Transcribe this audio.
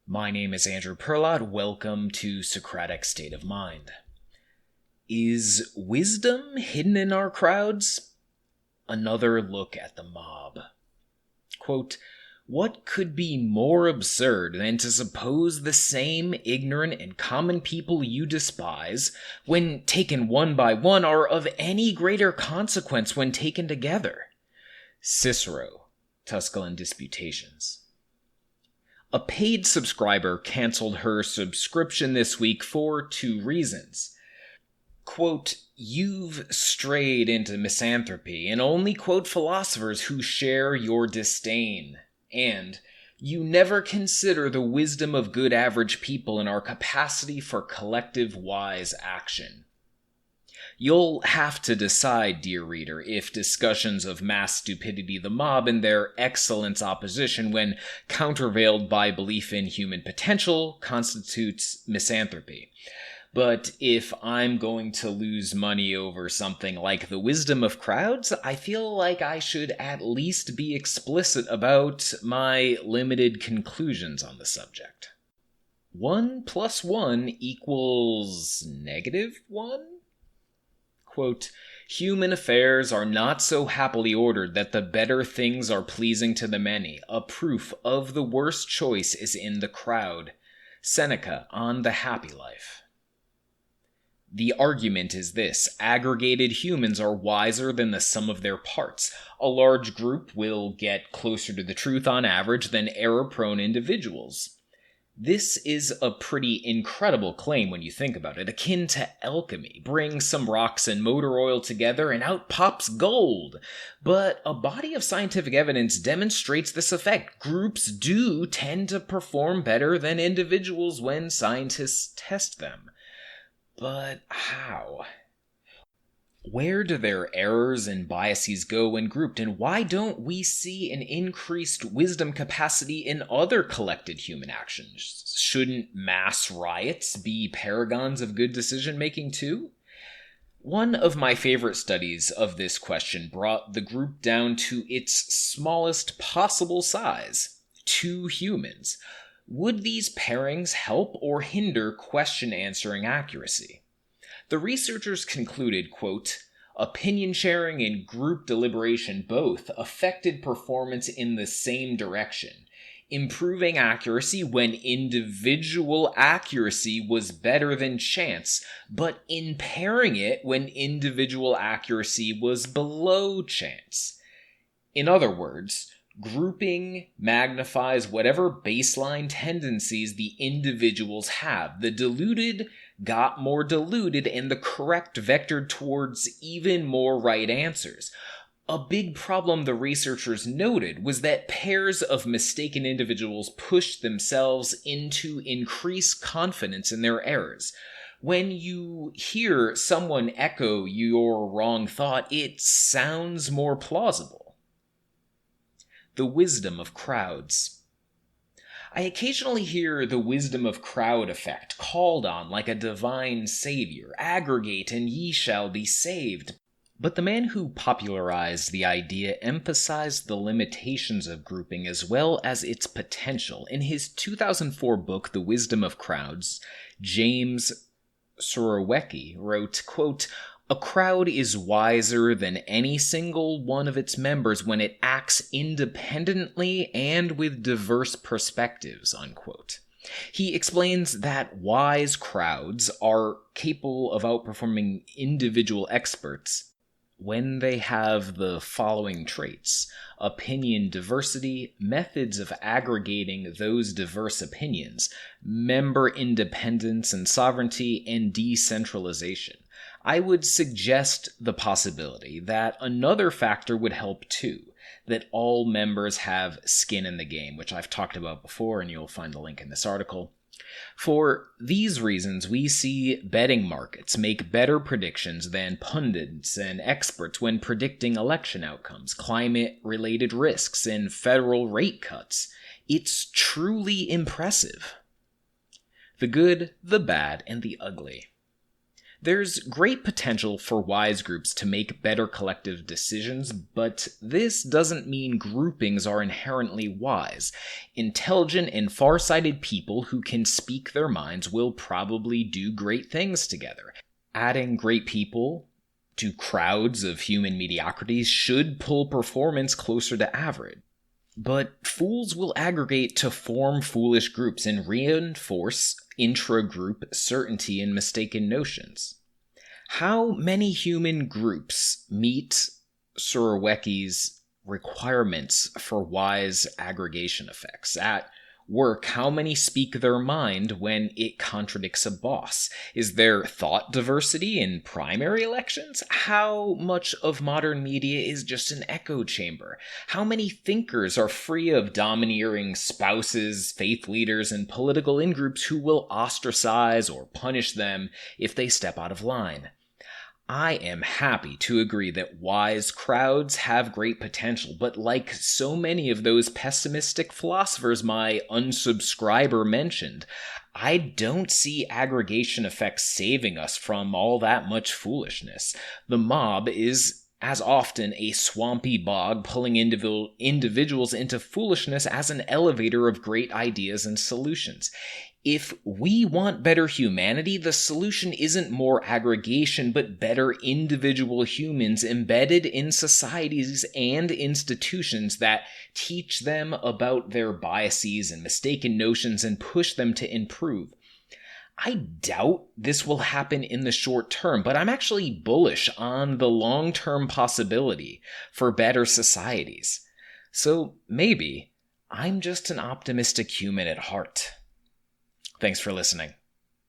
My name is Andrew Perlott. Welcome to Socratic State of Mind. Is wisdom hidden in our crowds? Another look at the mob. Quote, what could be more absurd than to suppose the same ignorant and common people you despise, when taken one by one, are of any greater consequence when taken together? Cicero, Tusculan Disputations. A paid subscriber canceled her subscription this week for 2 reasons. Quote, you've strayed into misanthropy and only quote philosophers who share your disdain. And you never consider the wisdom of good average people and our capacity for collective wise action. You'll have to decide, dear reader, if discussions of mass stupidity, the mob, and their excellence opposition when countervailed by belief in human potential constitutes misanthropy. But if I'm going to lose money over something like the wisdom of crowds, I feel like I should at least be explicit about my limited conclusions on the subject. 1 + 1 equals -1? Quote, human affairs are not so happily ordered that the better things are pleasing to the many. A proof of the worst choice is in the crowd. Seneca on the Happy Life. The argument is this: aggregated humans are wiser than the sum of their parts. A large group will get closer to the truth on average than error-prone individuals. This is a pretty incredible claim when you think about it, akin to alchemy. Bring some rocks and motor oil together and out pops gold. But a body of scientific evidence demonstrates this effect. Groups do tend to perform better than individuals when scientists test them. But how? Where do their errors and biases go when grouped, and why don't we see an increased wisdom capacity in other collected human actions? Shouldn't mass riots be paragons of good decision-making too? One of my favorite studies of this question brought the group down to its smallest possible size: 2 humans. Would these pairings help or hinder question-answering accuracy? The researchers concluded, quote, opinion sharing and group deliberation both affected performance in the same direction, improving accuracy when individual accuracy was better than chance, but impairing it when individual accuracy was below chance. In other words, grouping magnifies whatever baseline tendencies the individuals have. The deluded got more deluded and the correct vectored towards even more right answers. A big problem the researchers noted was that pairs of mistaken individuals pushed themselves into increased confidence in their errors. When you hear someone echo your wrong thought, it sounds more plausible. The wisdom of crowds. I occasionally hear the wisdom of crowd effect called on like a divine savior. Aggregate and ye shall be saved. But the man who popularized the idea emphasized the limitations of grouping as well as its potential. In his 2004 book, The Wisdom of Crowds, James Surowiecki wrote, quote, a crowd is wiser than any single one of its members when it acts independently and with diverse perspectives, unquote. He explains that wise crowds are capable of outperforming individual experts when they have the following traits: opinion diversity, methods of aggregating those diverse opinions, member independence and sovereignty, and decentralization. I would suggest the possibility that another factor would help too, that all members have skin in the game, which I've talked about before, and you'll find the link in this article. For these reasons, we see betting markets make better predictions than pundits and experts when predicting election outcomes, climate-related risks, and federal rate cuts. It's truly impressive. The good, the bad, and the ugly. There's great potential for wise groups to make better collective decisions, but this doesn't mean groupings are inherently wise. Intelligent and far-sighted people who can speak their minds will probably do great things together. Adding great people to crowds of human mediocrities should pull performance closer to average. But fools will aggregate to form foolish groups and reinforce intra-group certainty and mistaken notions. How many human groups meet Surowiecki's requirements for wise aggregation effects? At work, how many speak their mind when it contradicts a boss? Is there thought diversity in primary elections? How much of modern media is just an echo chamber? How many thinkers are free of domineering spouses, faith leaders, and political in-groups who will ostracize or punish them if they step out of line? I am happy to agree that wise crowds have great potential, but like so many of those pessimistic philosophers my unsubscriber mentioned, I don't see aggregation effects saving us from all that much foolishness. The mob is, as often, a swampy bog pulling individuals into foolishness as an elevator of great ideas and solutions. If we want better humanity, the solution isn't more aggregation, but better individual humans embedded in societies and institutions that teach them about their biases and mistaken notions and push them to improve. I doubt this will happen in the short term, but I'm actually bullish on the long-term possibility for better societies. So maybe I'm just an optimistic human at heart. Thanks for listening.